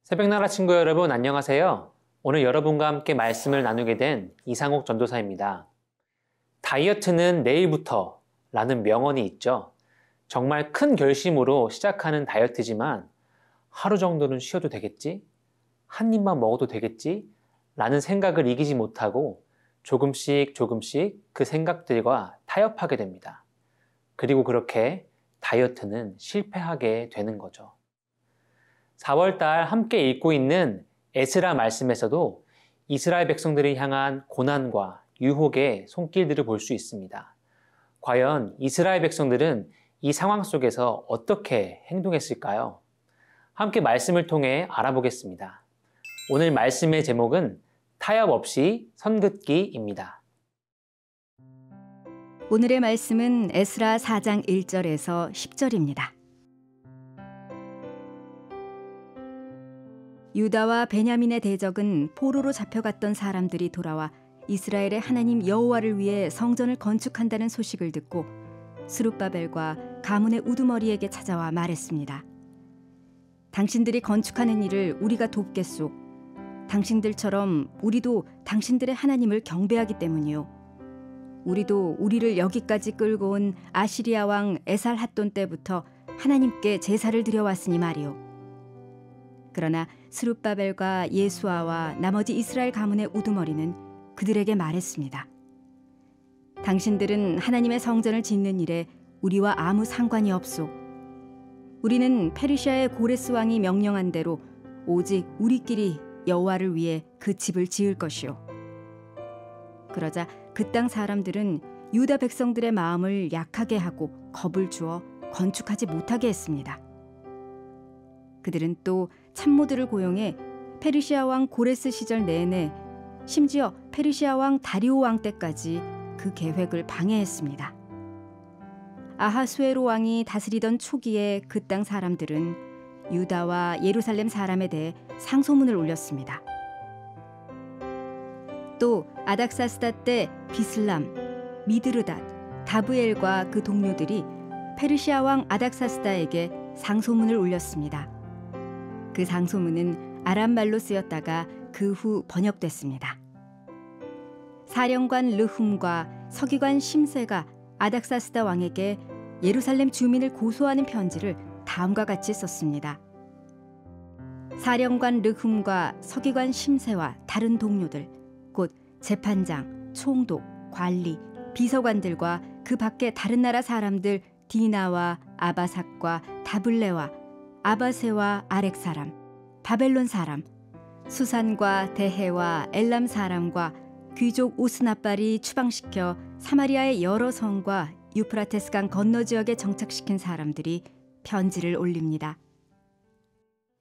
새벽나라 친구 여러분 안녕하세요. 오늘 여러분과 함께 말씀을 나누게 된 이상옥 전도사입니다. 다이어트는 내일부터 라는 명언이 있죠. 정말 큰 결심으로 시작하는 다이어트지만 하루 정도는 쉬어도 되겠지? 한 입만 먹어도 되겠지? 라는 생각을 이기지 못하고 조금씩 그 생각들과 타협하게 됩니다. 그리고 그렇게 다이어트는 실패하게 되는 거죠. 4월달 함께 읽고 있는 에스라 말씀에서도 이스라엘 백성들을 향한 고난과 유혹의 손길들을 볼 수 있습니다. 과연 이스라엘 백성들은 이 상황 속에서 어떻게 행동했을까요? 함께 말씀을 통해 알아보겠습니다. 오늘 말씀의 제목은 타협 없이 선긋기입니다. 오늘의 말씀은 에스라 4장 1절에서 10절입니다. 유다와 베냐민의 대적은 포로로 잡혀갔던 사람들이 돌아와 이스라엘의 하나님 여호와를 위해 성전을 건축한다는 소식을 듣고 스룹바벨과 가문의 우두머리에게 찾아와 말했습니다. 당신들이 건축하는 일을 우리가 돕겠소. 당신들처럼 우리도 당신들의 하나님을 경배하기 때문이요. 우리도 우리를 여기까지 끌고 온 아시리아 왕 에살핫돈 때부터 하나님께 제사를 드려왔으니 말이요. 그러나 스룹바벨과 예수아와 나머지 이스라엘 가문의 우두머리는 그들에게 말했습니다. 당신들은 하나님의 성전을 짓는 일에 우리와 아무 상관이 없소. 우리는 페르시아의 고레스 왕이 명령한 대로 오직 우리끼리 여호와를 위해 그 집을 지을 것이요. 그러자 그 땅 사람들은 유다 백성들의 마음을 약하게 하고 겁을 주어 건축하지 못하게 했습니다. 그들은 또 참모들을 고용해 페르시아 왕 고레스 시절 내내 심지어 페르시아 왕 다리오 왕 때까지 그 계획을 방해했습니다. 아하수에로 왕이 다스리던 초기에 그 땅 사람들은 유다와 예루살렘 사람에 대해 상소문을 올렸습니다. 또 아닥사스다 때 비슬람, 미드르닷, 다브엘과 그 동료들이 페르시아 왕 아닥사스다에게 상소문을 올렸습니다. 그 상소문은 아람말로 쓰였다가 그 후 번역됐습니다. 사령관 르훔과 서기관 심세가 아닥사스다 왕에게 예루살렘 주민을 고소하는 편지를 다음과 같이 썼습니다. 사령관 르훔과 서기관 심세와 다른 동료들, 곧 재판장, 총독, 관리, 비서관들과 그 밖에 다른 나라 사람들 디나와 아바삭과 다블레와 아바세와 아렉 사람, 바벨론 사람, 수산과 대해와 엘람 사람과 귀족 오스나발이 추방시켜 사마리아의 여러 성과 유프라테스강 건너 지역에 정착시킨 사람들이 편지를 올립니다.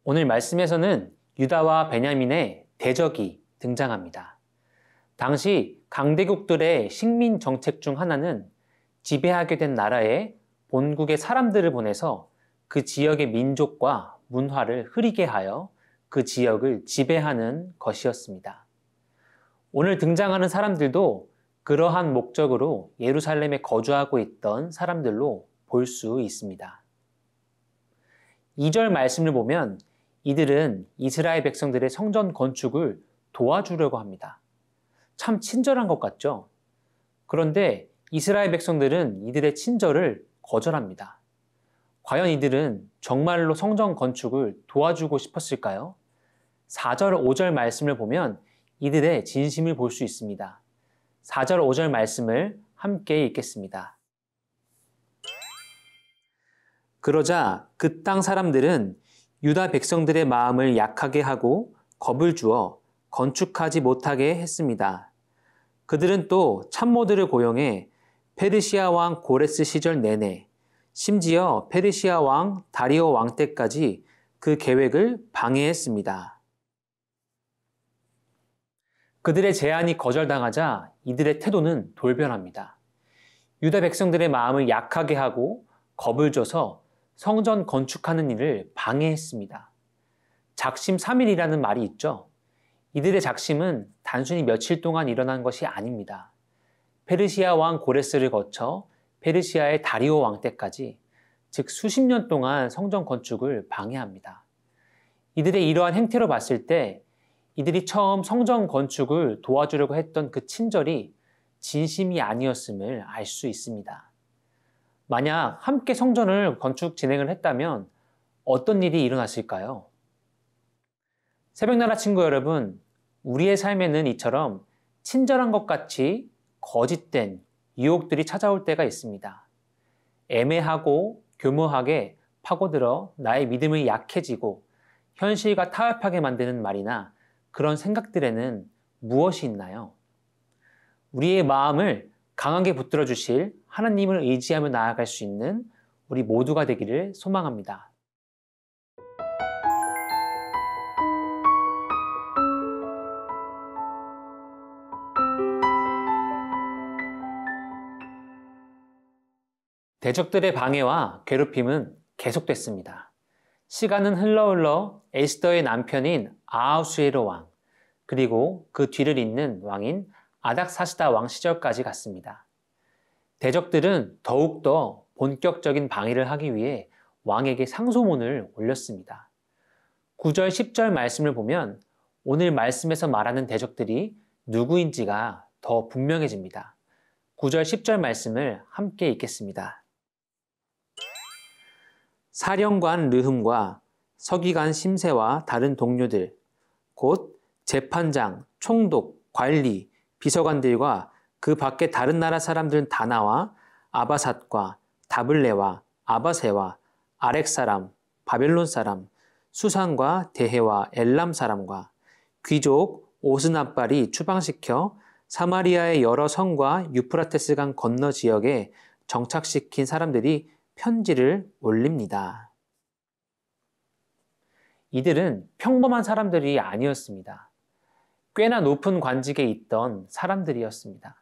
오늘 말씀에서는 유다와 베냐민의 대적이 등장합니다. 당시 강대국들의 식민 정책 중 하나는 지배하게 된 나라에 본국의 사람들을 보내서 그 지역의 민족과 문화를 흐리게 하여 그 지역을 지배하는 것이었습니다. 오늘 등장하는 사람들도 그러한 목적으로 예루살렘에 거주하고 있던 사람들로 볼 수 있습니다. 2절 말씀을 보면 이들은 이스라엘 백성들의 성전 건축을 도와주려고 합니다. 참 친절한 것 같죠? 그런데 이스라엘 백성들은 이들의 친절을 거절합니다. 과연 이들은 정말로 성전 건축을 도와주고 싶었을까요? 4절, 5절 말씀을 보면 이들의 진심을 볼 수 있습니다. 4절, 5절 말씀을 함께 읽겠습니다. 그러자 그 땅 사람들은 유다 백성들의 마음을 약하게 하고 겁을 주어 건축하지 못하게 했습니다. 그들은 또 참모들을 고용해 페르시아 왕 고레스 시절 내내 심지어 페르시아 왕 다리오 왕 때까지 그 계획을 방해했습니다. 그들의 제안이 거절당하자 이들의 태도는 돌변합니다. 유다 백성들의 마음을 약하게 하고 겁을 줘서 성전 건축하는 일을 방해했습니다. 작심삼일이라는 말이 있죠. 이들의 작심은 단순히 며칠 동안 일어난 것이 아닙니다. 페르시아 왕 고레스를 거쳐 페르시아의 다리오 왕 때까지, 즉 수십 년 동안 성전 건축을 방해합니다. 이들의 이러한 행태로 봤을 때 이들이 처음 성전 건축을 도와주려고 했던 그 친절이 진심이 아니었음을 알 수 있습니다. 만약 함께 성전을 건축 진행을 했다면 어떤 일이 일어났을까요? 새벽나라 친구 여러분, 우리의 삶에는 이처럼 친절한 것 같이 거짓된 유혹들이 찾아올 때가 있습니다. 애매하고 교묘하게 파고들어 나의 믿음이 약해지고 현실과 타협하게 만드는 말이나 그런 생각들에는 무엇이 있나요? 우리의 마음을 강하게 붙들어 주실 하나님을 의지하며 나아갈 수 있는 우리 모두가 되기를 소망합니다. 대적들의 방해와 괴롭힘은 계속됐습니다. 시간은 흘러 에스더의 남편인 아하수에로 왕, 그리고 그 뒤를 잇는 왕인 아닥사스다 왕 시절까지 갔습니다. 대적들은 더욱더 본격적인 방해를 하기 위해 왕에게 상소문을 올렸습니다. 9절, 10절 말씀을 보면 오늘 말씀에서 말하는 대적들이 누구인지가 더 분명해집니다. 9절, 10절 말씀을 함께 읽겠습니다. 사령관 르흠과 서기관 심세와 다른 동료들, 곧 재판장, 총독, 관리, 비서관들과 그 밖에 다른 나라 사람들은 다 나와 아바삿과 다블레와 아바세와 아렉 사람, 바벨론 사람, 수산과 대해와 엘람 사람과 귀족 오스납발이 추방시켜 사마리아의 여러 성과 유프라테스강 건너 지역에 정착시킨 사람들이 편지를 올립니다. 이들은 평범한 사람들이 아니었습니다. 꽤나 높은 관직에 있던 사람들이었습니다.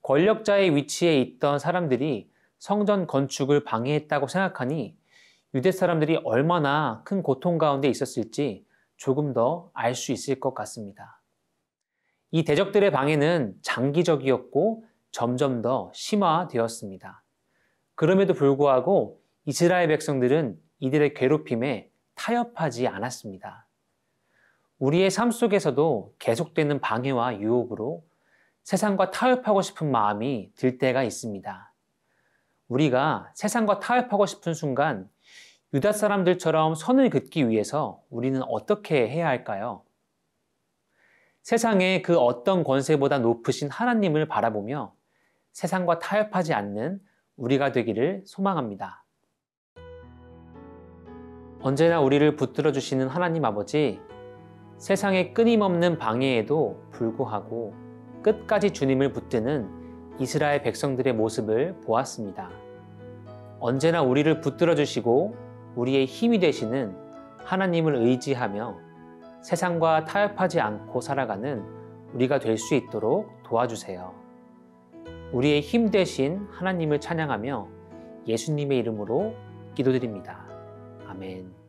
권력자의 위치에 있던 사람들이 성전 건축을 방해했다고 생각하니 유대 사람들이 얼마나 큰 고통 가운데 있었을지 조금 더 알 수 있을 것 같습니다. 이 대적들의 방해는 장기적이었고 점점 더 심화되었습니다. 그럼에도 불구하고 이스라엘 백성들은 이들의 괴롭힘에 타협하지 않았습니다. 우리의 삶 속에서도 계속되는 방해와 유혹으로 세상과 타협하고 싶은 마음이 들 때가 있습니다. 우리가 세상과 타협하고 싶은 순간 유다 사람들처럼 선을 긋기 위해서 우리는 어떻게 해야 할까요? 세상의 그 어떤 권세보다 높으신 하나님을 바라보며 세상과 타협하지 않는 우리가 되기를 소망합니다. 언제나 우리를 붙들어 주시는 하나님 아버지, 세상의 끊임없는 방해에도 불구하고 끝까지 주님을 붙드는 이스라엘 백성들의 모습을 보았습니다. 언제나 우리를 붙들어 주시고 우리의 힘이 되시는 하나님을 의지하며 세상과 타협하지 않고 살아가는 우리가 될 수 있도록 도와주세요. 우리의 힘 되신 하나님을 찬양하며 예수님의 이름으로 기도드립니다. 아멘.